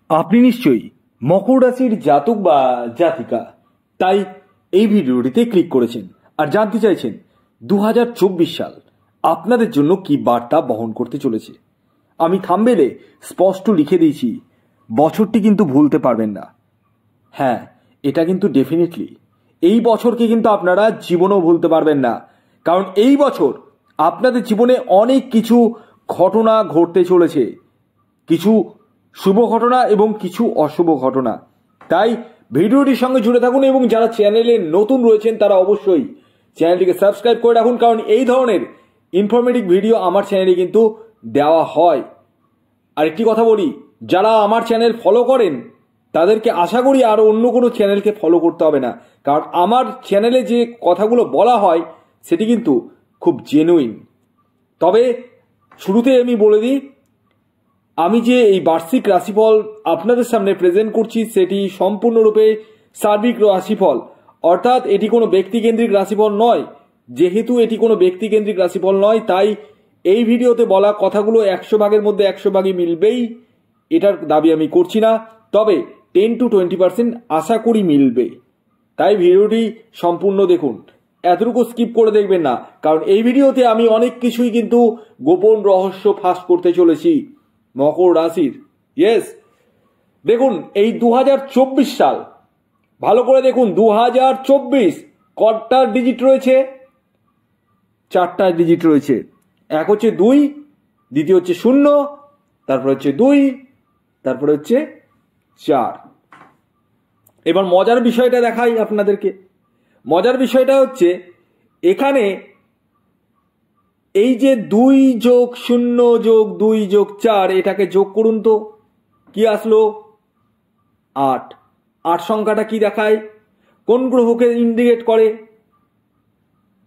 আপনি নিশ্চয়ই মকর রাশির জাতক বা জাতিকা, তাই এই ভিডিওটিতে ক্লিক করেছেন আর জানতে চাইছেন 2024 সাল আপনাদের জন্য কি বার্তা বহন করতে চলেছে। আমি থাম্বনেলে স্পষ্ট লিখে দিয়েছি, বছরটি কিন্তু ভুলতে পারবেন না। হ্যাঁ, এটা কিন্তু ডেফিনেটলি এই বছরকে কিন্তু আপনারা জীবনেও ভুলতে পারবেন না, কারণ এই বছর আপনাদের জীবনে অনেক কিছু ঘটনা ঘটতে চলেছে, কিছু শুভ ঘটনা এবং কিছু অশুভ ঘটনা। তাই ভিডিওটির সঙ্গে জুড়ে থাকুন এবং যারা চ্যানেলে নতুন রয়েছেন তারা অবশ্যই চ্যানেলটিকে সাবস্ক্রাইব করে রাখুন, কারণ এই ধরনের ইনফরমেটিভ ভিডিও আমার চ্যানেলে কিন্তু দেওয়া হয়। আর একটি কথা বলি, যারা আমার চ্যানেল ফলো করেন তাদেরকে আশা করি আর অন্য কোনো চ্যানেলকে ফলো করতে হবে না, কারণ আমার চ্যানেলে যে কথাগুলো বলা হয় সেটি কিন্তু খুব জেনুইন। তবে শুরুতে আমি বলে দিই, আমি যে এই বার্ষিক রাশিফল আপনাদের সামনে প্রেজেন্ট করছি সেটি সম্পূর্ণরূপে সার্বিক রাশিফল, অর্থাৎ এটি কোনো ব্যক্তিকেন্দ্রিক রাশিফল নয়। যেহেতু এটি কোনো ব্যক্তিকেন্দ্রিক রাশিফল নয়, তাই এই ভিডিওতে বলা কথাগুলো 100 ভাগের মধ্যে 100 ভাগই মিলবেই, এটার দাবি আমি করছি না। তবে 10 to 20% আশা করি মিলবে। তাই ভিডিওটি সম্পূর্ণ দেখুন, এতটুকু স্কিপ করে দেখবেন না, কারণ এই ভিডিওতে আমি অনেক কিছুই কিন্তু গোপন রহস্য ফাঁস করতে চলেছি মকর রাশির। ইয়েস, দেখুন এই 2024 সাল ভালো করে দেখুন। 2024 কটার ডিজিট রয়েছে? 4টা ডিজিট রয়েছে। এক হচ্ছে 2, দ্বিতীয় হচ্ছে 0, তারপর হচ্ছে 2, তারপরে হচ্ছে 4। এবার মজার বিষয়টা দেখাই আপনাদেরকে। মজার বিষয়টা হচ্ছে এখানে এই যে 2 যোগ 0 যোগ 2 যোগ 4, এটাকে যোগ করুন তো কি আসলো? 8। 8 সংখ্যাটা কি দেখায়? কোন গ্রহকে ইন্ডিকেট করে?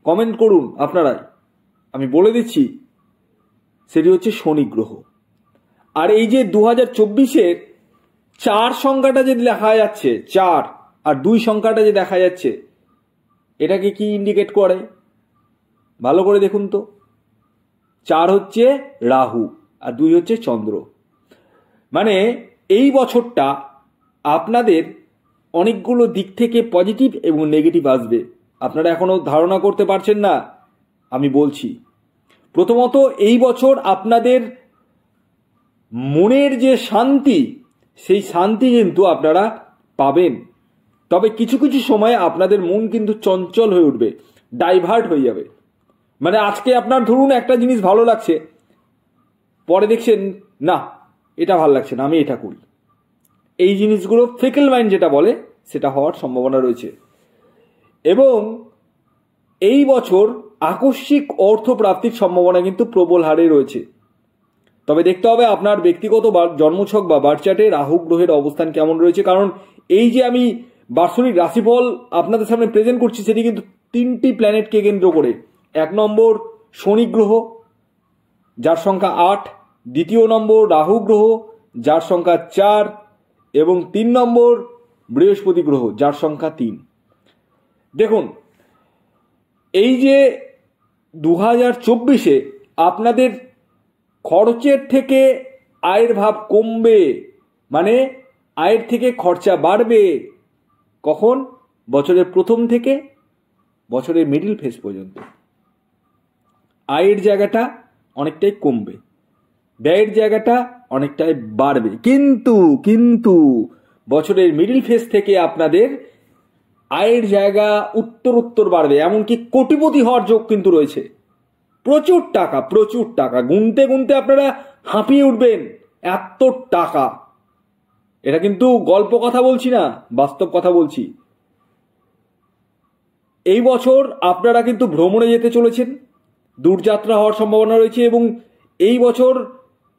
কমেন্ট করুন আপনারাই, আমি বলে দিচ্ছি, সেটি হচ্ছে শনি গ্রহ। আর এই যে 2024-এর 4 সংখ্যাটা যে দেখা যাচ্ছে, 4 আর 2 সংখ্যাটা যে দেখা যাচ্ছে, এটাকে কি ইন্ডিকেট করে? ভালো করে দেখুন তো। 4 হচ্ছে রাহু আর 2 হচ্ছে চন্দ্র। মানে এই বছরটা আপনাদের অনেকগুলো দিক থেকে পজিটিভ এবং নেগেটিভ আসবে। আপনারা এখনো ধারণা করতে পারছেন না, আমি বলছি। প্রথমত, এই বছর আপনাদের মনের যে শান্তি, সেই শান্তি কিন্তু আপনারা পাবেন। তবে কিছু কিছু সময় আপনাদের মন কিন্তু চঞ্চল হয়ে উঠবে, ডাইভার্ট হয়ে যাবে। মানে আজকে আপনার ধরুন একটা জিনিস ভালো লাগছে, পরে দেখছেন না এটা ভালো লাগছে না, আমি এটা করি। এই জিনিসগুলো ফিকেল মাইন্ড যেটা বলে, সেটা হওয়ার সম্ভাবনা রয়েছে। এবং এই বছর আকস্মিক অর্থ প্রাপ্তির সম্ভাবনা কিন্তু প্রবল হারে রয়েছে। তবে দেখতে হবে আপনার ব্যক্তিগত জন্মছক বা বার্থ চার্টে রাহু গ্রহের অবস্থান কেমন রয়েছে, কারণ এই যে আমি বার্ষিক রাশিফল আপনাদের সামনে প্রেজেন্ট করছি সেটি কিন্তু 3টি প্ল্যানেটকে কেন্দ্র করে। 1 নম্বর শনি গ্রহ, যার সংখ্যা 8, 2 নম্বর রাহু গ্রহ, যার সংখ্যা 4, এবং 3 নম্বর বৃহস্পতি গ্রহ, যার সংখ্যা 3। দেখুন এই যে 2024-এ আপনাদের খরচের থেকে আয়ের ভাব কমবে, মানে আয়ের থেকে খরচা বাড়বে। কখন? বছরের প্রথম থেকে বছরের মিডিল ফেজ পর্যন্ত আয়ের জায়গাটা অনেকটাই কমবে, ব্যয়ের জায়গাটা অনেকটাই বাড়বে। কিন্তু বছরের মিডিল ফেজ থেকে আপনাদের আয়ের জায়গা উত্তর বাড়বে, এমনকি কোটিপতি হওয়ার যোগ কিন্তু রয়েছে। প্রচুর টাকা গুনতে গুনতে আপনারা হাঁপিয়ে উঠবেন, এত টাকা। এটা কিন্তু গল্প কথা বলছি না, বাস্তব কথা বলছি। এই বছর আপনারা কিন্তু ভ্রমণে যেতে চলেছেন, দূরযাত্রা হওয়ার সম্ভাবনা রয়েছে, এবং এই বছর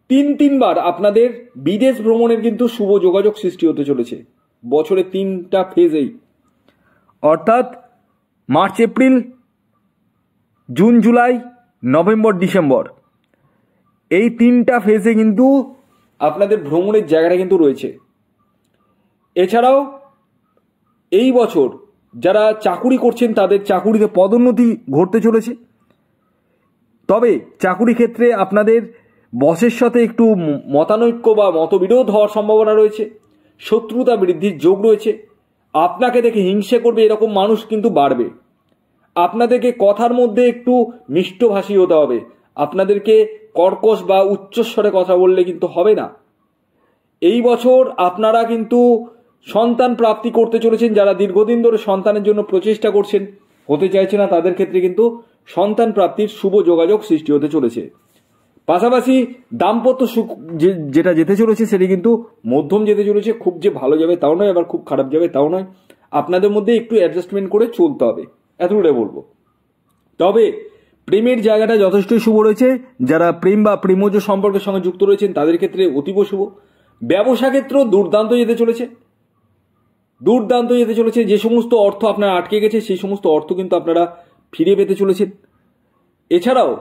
3বার আপনাদের বিদেশ ভ্রমণের কিন্তু শুভ যোগাযোগ সৃষ্টি হতে চলেছে বছরে 3টা ফেজেই, অর্থাৎ March, April, June, July, November, December. এই 3টা ফেজে কিন্তু আপনাদের ভ্রমণের জায়গাটা কিন্তু রয়েছে। এছাড়াও এই বছর যারা চাকুরি করছেন তাদের চাকুরিতে পদোন্নতি ঘটতে চলেছে। তবে চাকুরি ক্ষেত্রে আপনাদের বসের সাথে একটু মতানৈক্য বা মতবিরোধ হওয়ার সম্ভাবনা রয়েছে, শত্রুতা বৃদ্ধির যোগ রয়েছে, আপনাকে দেখে হিংসে করবে এরকম মানুষ কিন্তু বাড়বে। আপনাদেরকে কথার মধ্যে একটু মিষ্টভাষী হতে হবে, আপনাদেরকে কর্কশ বা উচ্চস্বরে কথা বললে কিন্তু হবে না। এই বছর আপনারা কিন্তু সন্তান প্রাপ্তি করতে চলেছেন। যারা দীর্ঘদিন ধরে সন্তানের জন্য প্রচেষ্টা করছেন, হতে চাইছে না, তাদের ক্ষেত্রে কিন্তু সন্তান প্রাপ্তির শুভ যোগাযোগ সৃষ্টি হতে চলেছে। পাশাপাশি দাম্পত্য সুখ যেটা যেতে চলেছে সেটি কিন্তু মধ্যম যেতে চলেছে। খুব যে ভালো যাবে তাও নয়, আবার খুব খারাপ যাবে তাও নয়। আপনাদের মধ্যে একটু অ্যাডজাস্টমেন্ট করে চলতে হবে, এতটুকুই বলবো। তবে প্রেমের জায়গাটা যথেষ্টই শুভ রয়েছে। যারা প্রেম বা প্রেমজ সম্পর্কের সঙ্গে যুক্ত রয়েছেন তাদের ক্ষেত্রে অতীব শুভ। ব্যবসা ক্ষেত্র দুর্দান্ত যেতে চলেছে, দুর্দান্ত যেতে চলেছে। যে সমস্ত অর্থ আপনার আটকে গেছে সেই সমস্ত অর্থ কিন্তু আপনারা ফিরে পেতে চলেছেন। এছাড়াও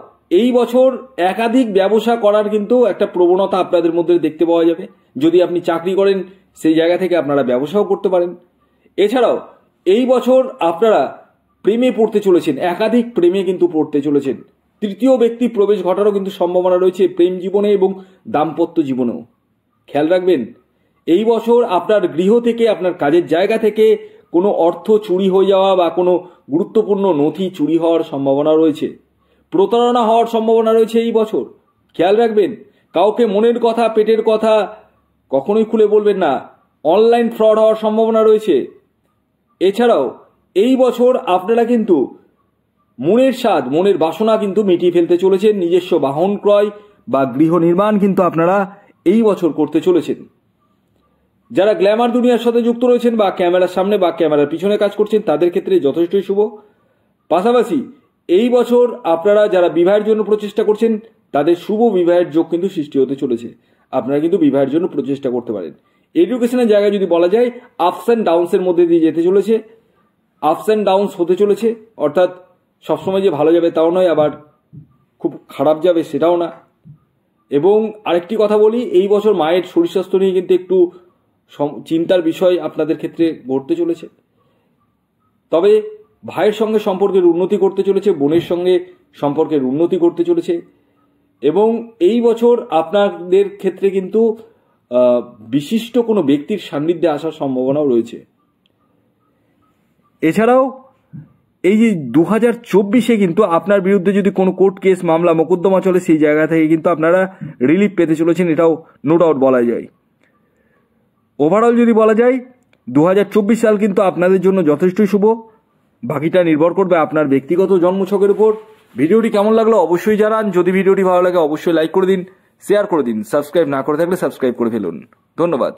এই বছর একাধিক ব্যবসা করার কিন্তু একটা প্রবণতা আপনাদের মধ্যে দেখতে পাওয়া যাবে। যদি আপনি চাকরি করেন সেই জায়গা থেকে আপনারা ব্যবসাও করতে পারেন। এছাড়াও এই বছর আপনারা প্রেমে পড়তে চলেছেন, একাধিক প্রেমে কিন্তু পড়তে চলেছেন। তৃতীয় ব্যক্তি প্রবেশ ঘটারও কিন্তু সম্ভাবনা রয়েছে প্রেম জীবনে এবং দাম্পত্য জীবনেও। খেয়াল রাখবেন, এই বছর আপনার গৃহ থেকে, আপনার কাজের জায়গা থেকে কোনো অর্থ চুরি হয়ে যাওয়া বা কোনো গুরুত্বপূর্ণ নথি চুরি হওয়ার সম্ভাবনা রয়েছে। প্রতারণা হওয়ার সম্ভাবনা রয়েছে এই বছর। খেয়াল রাখবেন, কাউকে মনের কথা, পেটের কথা কখনোই খুলে বলবেন না। অনলাইন ফ্রড হওয়ার সম্ভাবনা রয়েছে। এছাড়াও এই বছর আপনারা কিন্তু মনের স্বাদ, মনের বাসনা কিন্তু মিটিয়ে ফেলতে চলেছেন। নিজস্ব বাহন ক্রয় বা গৃহ নির্মাণ কিন্তু আপনারা এই বছর করতে চলেছেন। যারা গ্ল্যামার দুনিয়ার সাথে যুক্ত রয়েছেন বা ক্যামেরার সামনে বা ক্যামেরার পিছনে কাজ করছেন তাদের ক্ষেত্রে যথেষ্টই শুভ। পাশাপাশি এই বছর আপনারা যারা বিবাহের জন্য প্রচেষ্টা করছেন তাদের শুভ বিবাহের যোগ কিন্তু সৃষ্টি হতে চলেছে। আপনারা কিন্তু বিবাহের জন্য প্রচেষ্টা করতে পারেন। এডুকেশনের জায়গায় যদি বলা যায়, আপস অ্যান্ড ডাউনসের মধ্যে দিয়ে যেতে চলেছে। আপস অ্যান্ড ডাউনস হতে চলেছে, অর্থাৎ সবসময় যে ভালো যাবে তাও নয়, আবার খুব খারাপ যাবে সেটাও না। এবং আরেকটি কথা বলি, এই বছর মায়ের শরীর স্বাস্থ্য নিয়ে কিন্তু একটু চিন্তার বিষয় আপনাদের ক্ষেত্রে ঘটতে চলেছে। তবে ভাইয়ের সঙ্গে সম্পর্কের উন্নতি করতে চলেছে, বোনের সঙ্গে সম্পর্কের উন্নতি করতে চলেছে। এবং এই বছর আপনাদের ক্ষেত্রে কিন্তু বিশিষ্ট কোনো ব্যক্তির সান্নিধ্যে আসার সম্ভাবনাও রয়েছে। এছাড়াও এই যে 2024-এ কিন্তু আপনার বিরুদ্ধে যদি কোনো কোর্ট কেস, মামলা, মোকদ্দমা চলে সেই জায়গা থেকে কিন্তু আপনারা রিলিফ পেতে চলেছেন, এটাও নো ডাউট বলা যায়। ওভারঅল যদি বলা যায় 2024 সাল কিন্তু আপনাদের জন্য যথেষ্টই শুভ। বাকিটা নির্ভর করবে আপনার ব্যক্তিগত জন্মছকের উপর। ভিডিওটি কেমন লাগলো অবশ্যই জানান। যদি ভিডিওটি ভালো লাগে অবশ্যই লাইক করে দিন, শেয়ার করে দিন। সাবস্ক্রাইব না করে থাকলে সাবস্ক্রাইব করে ফেলুন। ধন্যবাদ।